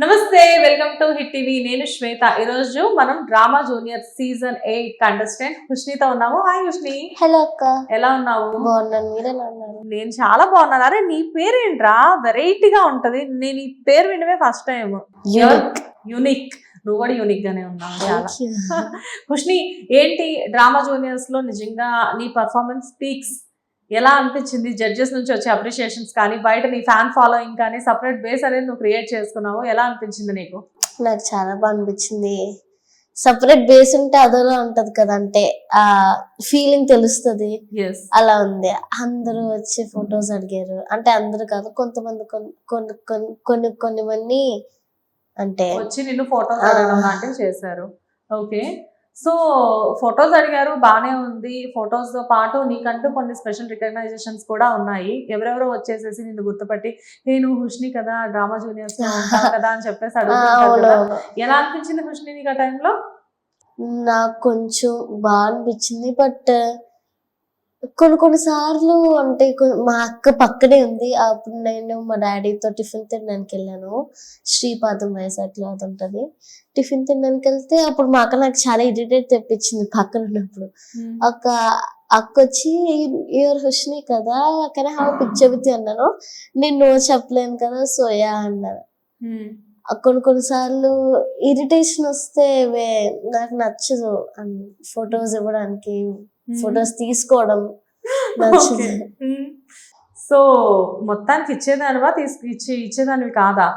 నమస్తే, welcome to hit TV. నేను శ్వేత. ఈరోజు మనం డ్రామా జూనియర్ సీజన్ 8 కంటెస్టెంట్ హుష్నితో ఉన్నాము. హాయ్ హుష్ని. హలో అక్క, ఎలా ఉన్నావు? బాగున్నాను. మీరెలా ఉన్నారు? నేను చాలా బాగున్నాను. అరే నీ పేరేంట్రా, వెరైటీగా ఉంటది. నేను ఈ పేరు వినమే ఫస్ట్ టైం. యూనిక్. నువ్వు కూడా యూనిక్ గానే ఉన్నావు చాలా. హుష్ని, ఏంటి డ్రామా జూనియర్స్ లో నిజంగా నీ పర్ఫార్మెన్స్ స్పీక్స్. ఎలా అనిపించింది? జడ్జెస్ నుంచి వచ్చే అప్రిషియేషన్స్ కానీ, బయట నీ ఫ్యాన్ ఫాలోయింగ్ కానీ, సపరేట్ బేస్ అనేది నువ్వు క్రియేట్ చేసుకున్నావు. ఎలా అనిపించింది నీకు? నాకు చాలా బాగా అనిపించింది. సపరేట్ బేస్ ఉంటే అదోలా ఉంటది కదా, అంటే ఆ ఫీలింగ్ తెలుస్తుంది. అలా ఉంది. అందరూ వచ్చి ఫొటోస్ అడిగారు. అంటే అందరూ కాదు, కొంతమంది కొన్ని మంది అంటే వచ్చి నిన్ను ఫొటోస్ అడగడం లాంటివి చేశారు. ఓకే, సో ఫొటోస్ అడిగారు, బానే ఉంది. ఫొటోస్ తో పాటు నీకంటూ కొన్ని స్పెషల్ రికగ్నైజేషన్స్ కూడా ఉన్నాయి. ఎవరెవరో వచ్చేసేసి నిన్ను గుర్తుపట్టి నేను హుష్ని కదా, డ్రామా జూనియర్స్ లో ఉంటాను కదా అని చెప్పేసి అడుగుతుంటారు కదా. ఎలా అనిపించింది హుష్ని నీకు ఆ టైంలో? నాకు కొంచెం బాగా అనిపించింది. బట్ కొన్ని సార్లు అంటే మా అక్క పక్కనే ఉంది. అప్పుడు నేను మా డాడీతో టిఫిన్ తినడానికి వెళ్ళాను. శ్రీపాదం వైజాగ్లో అది ఉంటుంది. టిఫిన్ తినడానికి వెళ్తే అప్పుడు మా అక్క నాకు చాలా ఇరిటేట్ తెప్పించింది పక్కన ఉన్నప్పుడు. అక్క వచ్చి యువర్ హుష్ని కదా, కానీ హ్యావ్ పిక్చర్ విత్ అన్నాను. నేను నో చెప్పలేను కదా, సో యా అన్నాను. కొన్నిసార్లు ఇరిటేషన్ వస్తే నాకు నచ్చదు ఫొటోస్ ఇవ్వడానికి, ఫొటోస్ తీసుకోవడం నచ్చదు. సో మొత్తానికి ఇచ్చేదానివా, ఇచ్చేదానివి కాదా?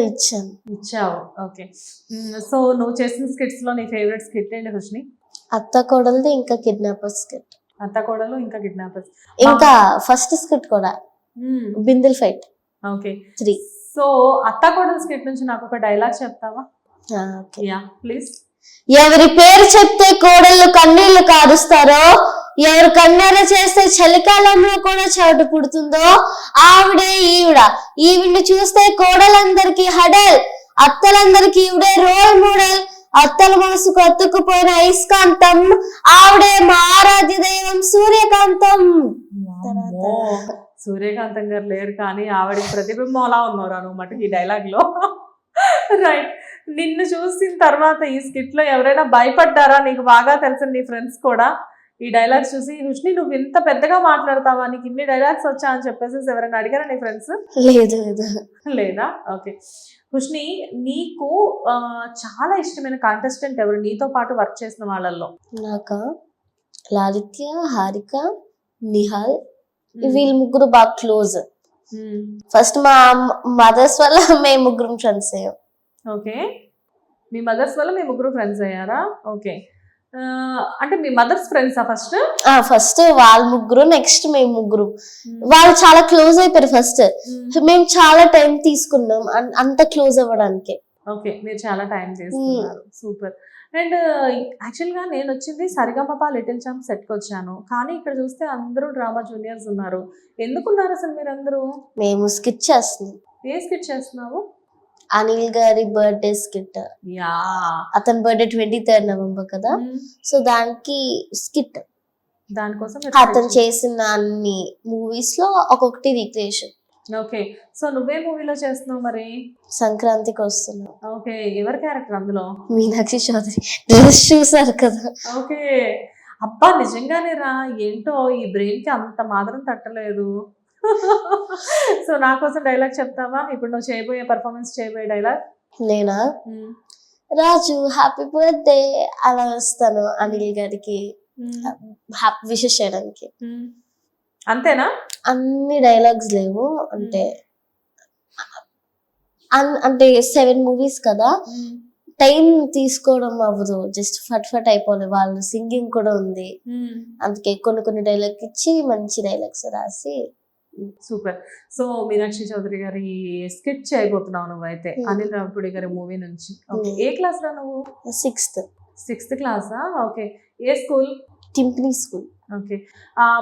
ఇచ్చావు. ఓకే, సో నువ్వు చేసిన స్కిట్స్ లో నీ ఫేవరెట్ స్కిట్ ఏంటి హుష్ని? అత్త కోడలది, ఇంకా కిడ్నాపర్ స్కిట్. అత్త కోడలు, ఇంకా కిడ్నాపర్స్, ఇంకా ఫస్ట్ స్కిట్ కూడా బిందెల్ ఫైట్. ఓకే 3. సో అత్త కోడలు స్కిట్ నుంచి నాకు ఒక డైలాగ్ చెప్తావా? Yeah please. ఎవరి పేరు చెప్తే కోడళ్ళు కన్నీళ్లు కారుస్తారో, ఎవరు కన్నెర చేస్తే చలికాలంలో కూడా చోటు పుడుతుందో ఆవిడే ఈవిడ్ని చూస్తే కోడలందరికీ హడల్, అత్తలందరికీ ఈవిడే రోల్ మోడల్. అత్తల మనసుకు అతుక్కుపోయిన ఐస్కాంతం ఆవిడే మా ఆరాధ్య దైవం సూర్యకాంతం. సూర్యకాంతం గారు లేరు, కానీ ఆవిడ ప్రతిబింబం అలా ఉన్నారు అనమాట ఈ డైలాగ్ లో. రైట్. నిన్ను చూసిన తర్వాత ఈ స్కిట్ లో ఎవరైనా భయపడ్డారా? నీకు బాగా తెలిసిన నీ ఫ్రెండ్స్ కూడా ఈ డైలాగ్స్ చూసి హుష్ని నువ్వు ఇంత పెద్దగా మాట్లాడతావా, నీకు ఇన్ని డైలాగ్స్ వచ్చా అని చెప్పేసి ఎవరైనా అడిగారా నీ ఫ్రెండ్స్? లేదా? ఓకే హుష్ని, నీకు చాలా ఇష్టమైన కంటెస్టెంట్ ఎవరు నీతో పాటు వర్క్ చేసిన వాళ్ళల్లో? నాకా లాలిత్య, హారిక, నిహాల్, వీళ్ళు ముగ్గురు బాగా క్లోజ్. ఫస్ట్ మా మదర్స్ వల్ల మేము ముగ్గురు ఫ్రెండ్స్ అయ్యాం. ఓకే, మీ మదర్స్ వల్ల మీ ముగ్గురు ఫ్రెండ్స్ అయ్యారా? ఓకే, అంటే మీ మదర్స్ ఫ్రెండ్సా ఫస్ట్? ఫస్ట్ వాళ్ళ ముగ్గురు, నెక్స్ట్ మేము ముగ్గురు. వాళ్ళు చాలా క్లోజ్ అయిపోయారు. ఫస్ట్ మేము చాలా టైం తీసుకున్నాం అంత క్లోజ్ అవ్వడానికి. ఓకే, మీరు చాలా టైం తీసుకున్నారు. సూపర్. అండ్ యాక్చువల్గా నేను వచ్చింది సరిగమప లిటిల్ ఛాంప్ సెట్కి వచ్చాను, కానీ ఇక్కడ చూస్తే అందరూ డ్రామా జూనియర్స్ ఉన్నారు. ఎందుకున్నారు అసలు మీరందరూ? మేము స్కిట్ చేస్తున్నాం. ఏ స్కిట్ చేస్తున్నావు? అనిల్ గారి బర్త్డే స్కిట్. అతని బర్త్డే 23rd November కదా, సో దానికి స్కిట్. దానికోసం అతను చేసిన అన్ని మూవీస్ లో ఒక్కొక్కటి రిక్రియేషన్. ఓకే, సో నువ్వే మూవీలో చేస్తున్నావు మరి? సంక్రాంతికి వస్తున్నావు. ఓకే, ఎవరి క్యారెక్టర్ అందులో? మీనాక్షి చౌదరి. డ్రెస్ చూసారు కదా. ఓకే, అబ్బా నిజంగానే రా, ఏంటో ఈ బ్రెయిన్ కి అంత మాత్రం తట్టలేదు. సో నా కోసం డైలాగ్ చెప్తావా? ఇప్పుడు నువ్వు చేయబోయే పర్ఫార్మెన్స్ చేయబోయే డైలాగ్. నేనా? రాజు హ్యాపీ బర్త్డే అలా వస్తాను అనిల్ గారికి హ్యాపీ విషెస్ చేయడానికి. అంతేనా? అన్ని డైలాగ్స్ లేవు, అంటే 7 movies కదా, టైం తీసుకోవడం అవ్వదు, జస్ట్ ఫట్ అయిపోవాలి. వాళ్ళు సింగింగ్ కూడా ఉంది, అందుకే కొన్ని డైలాగ్ ఇచ్చి మంచి డైలాగ్స్ రాసి. సూపర్. సో మీనాక్షి చౌదరి గారి స్కిట్ చేయబోతున్నావు నువ్వైతే అనిల్ రావిపూడి గారి మూవీ నుంచి. ఏ క్లాస్ రా నువ్వు? 6th క్లాసా? ఓకే, ఏ స్కూల్? టింపినీ స్కూల్. ఓకే,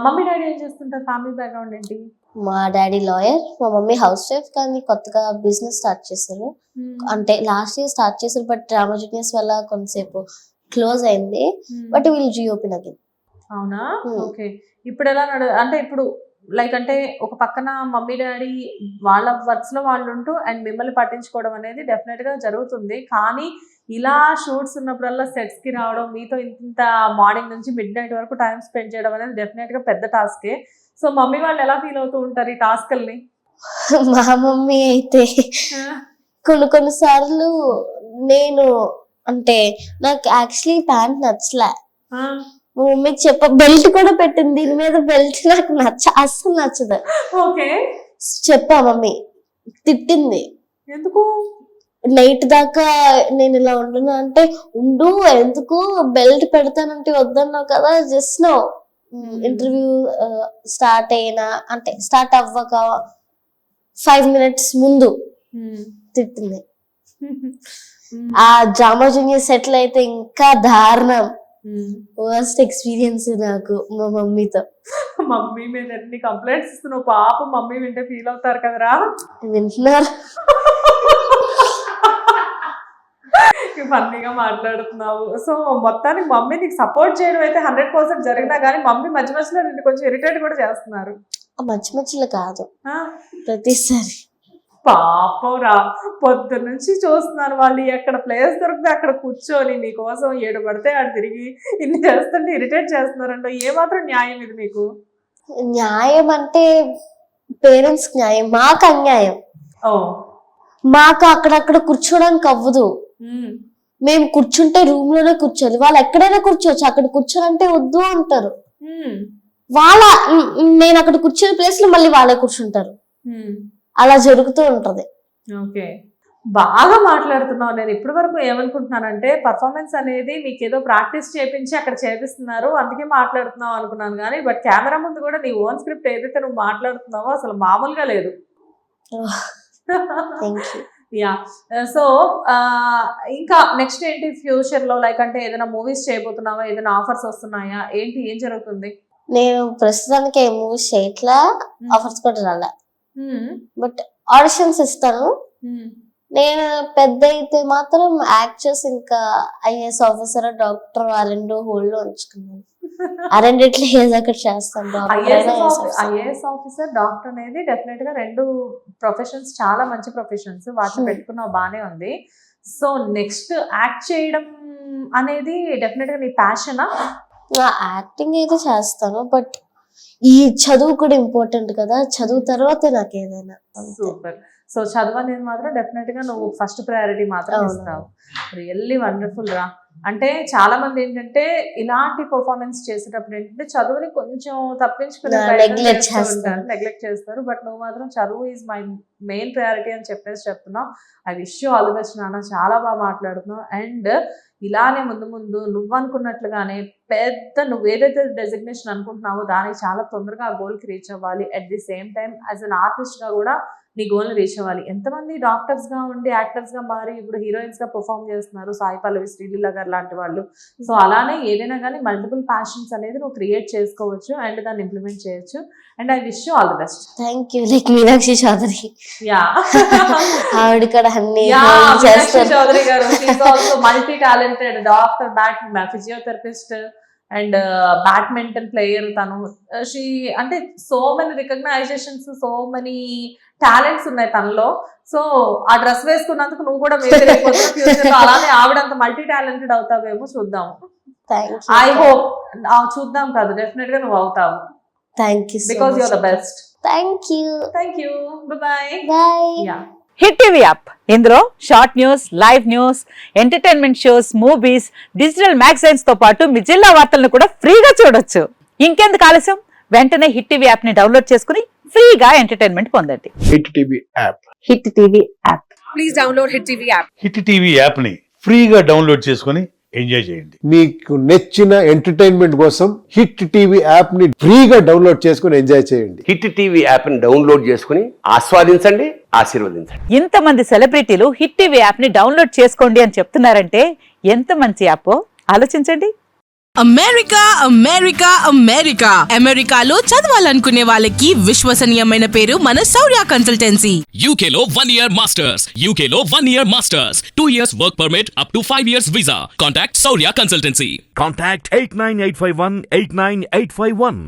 మమ్మీ డాడీ ఏం చేస్తుంటారు? ఫ్యామిలీ బ్యాక్గ్రౌండ్ ఏంటి? మా డాడీ లాయర్, మా మమ్మీ హౌస్ వైఫ్, కానీ కొత్తగా బిజినెస్ స్టార్ట్ చేశారు. అంటే లాస్ట్ ఇయర్ స్టార్ట్ చేశారు, బట్ డ్రామా జూనియర్స్ వల్ల కొంతసేపు క్లోజ్ అయింది, బట్ విల్ రీఓపెన్ అగైన్. అవునా? ఓకే, ఇప్పుడు ఎలా అంటే ఇప్పుడు లైక్ అంటే ఒక పక్కన మమ్మీ డాడీ వాళ్ళ వర్క్స్ లో వాళ్ళు ఉంటూ అండ్ మిమ్మల్ని పట్టించుకోవడం అనేది డెఫినెట్ గా జరుగుతుంది. కానీ ఇలా షూట్స్ ఉన్నప్పుడల్లా సెట్స్ కి రావడం, మీతో ఇంత మార్నింగ్ నుంచి మిడ్ నైట్ వరకు టైం స్పెండ్ చేయడం అనేది డెఫినెట్ గా పెద్ద టాస్కే. సో మమ్మీ వాళ్ళు ఎలా ఫీల్ అవుతూ ఉంటారు ఈ టాస్క్ల్ని? మా మమ్మీ అయితే కొన్ని సార్లు నేను అంటే నాకు యాక్చువల్లీ ప్యాంట్ నచ్చలే, మా మమ్మీకి బెల్ట్ కూడా పెట్టింది దీని మీద, బెల్ట్ నాకు అస్సలు నచ్చదు. ఓకే, చెప్పా మమ్మీ, తిట్టింది. ఎందుకు? నైట్ దాకా నేను ఇలా ఉండును అంటే, ఉండు ఎందుకు బెల్ట్ పెడతానంటే వద్దన్నావు కదా, జస్ట్ నో ఇంటర్వ్యూ స్టార్ట్ అయినా అంటే స్టార్ట్ అవ్వక 5 minutes ముందు తిట్టింది. ఆ డ్రామా జూనియర్ సెటిల్ అయితే ఇంకా దారుణం. వర్స్ట్ ఎక్స్పీరియన్స్ నాకు మా మమ్మీతో. మమ్మీ మీద ఎన్ని కంప్లైంట్స్ ఇస్తున్నావు, పాప మమ్మీ వింటే ఫీల్ అవుతారు కదరా. వింటున్నారు. ఫన్నీగా మాట్లాడుతున్నావు. సో మొత్తానికి మమ్మీ నీకు సపోర్ట్ చేయడం అయితే 100% జరిగినా కానీ మమ్మీ మధ్య మధ్యలో నిన్ను కొంచెం ఇరిటేట్ కూడా చేస్తున్నారు. మధ్య మధ్యలో కాదు, ప్రతిసారి. పాపం రా, పొద్దు నుంచి చూస్తున్నారు వాళ్ళు ఎక్కడ ప్లేస్ దొరికితే అక్కడ కూర్చొని నీకోసం 7 పడితే ఆడు తిరిగి ఇన్ని చేస్తుంటే ఇరిటేట్ చేస్తున్నారంట. ఏమాత్రం న్యాయం ఇది మీకు? న్యాయం అంటే పేరెంట్స్ న్యాయం, మాకు అన్యాయం. ఓ, మాకు అక్కడక్కడ కూర్చోడానికి అవ్వదు. మేము కూర్చుంటే రూమ్ లోనే కూర్చోవాలి, వాళ్ళు ఎక్కడైనా కూర్చోవచ్చు, అక్కడ కూర్చోనంటే వద్దు అంటారు. నేను అక్కడ కూర్చునే ప్లేస్ లో మళ్ళీ వాళ్ళే కూర్చుంటారు. అలా జరుగుతూ ఉంటది. ఓకే, బాగా మాట్లాడుతున్నావు. నేను ఇప్పటి వరకు ఏమనుకుంటున్నానంటే పర్ఫార్మెన్స్ అనేది మీకు ఏదో ప్రాక్టీస్ చేయించి అక్కడ చేపిస్తున్నారు అందుకే మాట్లాడుతున్నావు అనుకున్నాను. కానీ బట్ కెమెరా ముందు కూడా నీ ఓన్ స్క్రిప్ట్ ఏదైతే నువ్వు మాట్లాడుతున్నావో అసలు మామూలుగా లేదు. యా, సో ఇంకా నెక్స్ట్ ఏంటి ఫ్యూచర్ లో? లైక్ అంటే ఏదైనా మూవీస్ చేయబోతున్నావా, ఏదైనా ఆఫర్స్ వస్తున్నాయా, ఏంటి, ఏం జరుగుతుంది? నేను ప్రస్తుతానికి ఏ మూవీస్ చేయట్లా, ఆఫర్స్ కూడా రాలే, బట్ ఆడిషన్స్ ఇస్తాను. నేను పెద్ద అయితే మాత్రం యాక్టర్స్ ఇంకా ఐఏఎస్ ఆఫీసర్, డాక్టర్ ఆ 2 హోల్డ్ లో ఉంచుకున్నాను. ఆ రెండిట్లో ఏదో ఒకటి చేస్తాను. ఐఏఎస్ ఆఫీసర్, డాక్టర్ అనేది డెఫినెట్ గా 2 ప్రొఫెషన్స్ చాలా మంచి ప్రొఫెషన్స్, వాటిని పెట్టుకున్నావు, బానే ఉంది. సో నెక్స్ట్ యాక్ట్ చేయడం అనేది డెఫినెట్ గా నీ ప్యాషనా? యాక్టింగ్ అయితే చేస్తాను, బట్ ఈ చదువు కూడా ఇంపార్టెంట్ కదా, చదువు తర్వాత నాకు ఏదైనా. సూపర్. సో చదువు అనేది మాత్రం డెఫినెట్ గా నువ్వు ఫస్ట్ ప్రయారిటీ మాత్రం ఇస్తావు. రియల్లీ వండర్ఫుల్ రా. అంటే చాలా మంది ఏంటంటే ఇలాంటి పర్ఫార్మెన్స్ చేసేటప్పుడు ఏంటంటే చదువుని కొంచెం తప్పించుకునే నెగ్లెక్ట్ చేస్తారు. బట్ నువ్వు మాత్రం చదువు ఈజ్ మై మెయిన్ ప్రయారిటీ అని చెప్తున్నావు. I wish you all the best నాన్న. చాలా బాగా మాట్లాడుతున్నావు. అండ్ ఇలానే ముందు ముందు నువ్వు అనుకున్నట్లుగానే నువ్వు ఏదైతే డెసిగ్నేషన్ అనుకుంటున్నావో దానికి చాలా తొందరగా ఆ గోల్కి రీచ్ అవ్వాలి. At the same time as an artist గా కూడా నీ గోల్ని రీచ్ అవ్వాలి. ఎంతమంది డాక్టర్స్ గా ఉండి యాక్టర్స్ గా మారి ఇప్పుడు హీరోయిన్స్ గా పర్ఫామ్ చేస్తున్నారు, సాయి పల్లవి, శ్రీలీల గారు లాంటి వాళ్ళు. సో అలానే ఏదైనా కానీ మల్టిపుల్ ప్యాషన్స్ అనేది నువ్వు క్రియేట్ చేసుకోవచ్చు అండ్ దాన్ని ఇంప్లిమెంట్ చేయొచ్చు. And I wish you all the best. Thank you. Like Meenakshi Chaudhary. Yeah, ఆవిడ కూడా Meenakshi Chaudhary garu also multi talented doctor, physiotherapist and badminton player. తను అంటే so many recognitions, so many talents ఉన్నాయి తనలో. సో ఆ డ్రెస్ వేసుకున్నందుకు నువ్వు కూడా ఫ్యూచర్ లో అలానే ఆవిడంత మల్టీ టాలెంటెడ్ అవుతావేమో, చూద్దాం. I hope. చూద్దాం కాదు, డెఫినెట్ గా నువ్వు అవుతావు. Thank you, because you are the best. Thank you. Bye bye. Hit TV app, ఇందులో short news, live news, entertainment shows, movies, digital magazines తో పాటు మీ జిల్లా వార్తలను కూడా ఫ్రీగా చూడొచ్చు. ఇంకెందుకు ఆలస్యం, వెంటనే హిట్ టీవీ యాప్ ని డౌన్లోడ్ చేసుకుని ఫ్రీగా ఎంటర్టైన్మెంట్ పొందండి. Hit TV app. Hit TV app. Please download hit TV app. Hit TV app ని ఫ్రీగా డౌన్లోడ్ చేసుకుని ఎంజాయ్ చేయండి. మీకు నచ్చిన ఎంటర్టైన్మెంట్ కోసం హిట్ టీవీ యాప్ ని ఫ్రీగా డౌన్లోడ్ చేసుకుని ఎంజాయ్ చేయండి. హిట్ టీవీ యాప్ ని డౌన్లోడ్ చేసుకుని ఆస్వాదించండి, ఆశీర్వదించండి. ఇంతమంది సెలబ్రిటీలు హిట్ టీవీ యాప్ ని డౌన్లోడ్ చేసుకోండి అని చెప్తున్నారంటే ఎంత మంచి యాప్ ఆలోచించండి. అమెరికాలో చదవాలనుకునే వాళ్ళకి విశ్వసనీయమైన పేరు మన శౌర్య కన్సల్టెన్సీ. UK లో 1 year masters, UK లో 1 year masters, 2 years work permit up to 5 years visa. Contact Saurya Consultancy. Contact 89851 89851.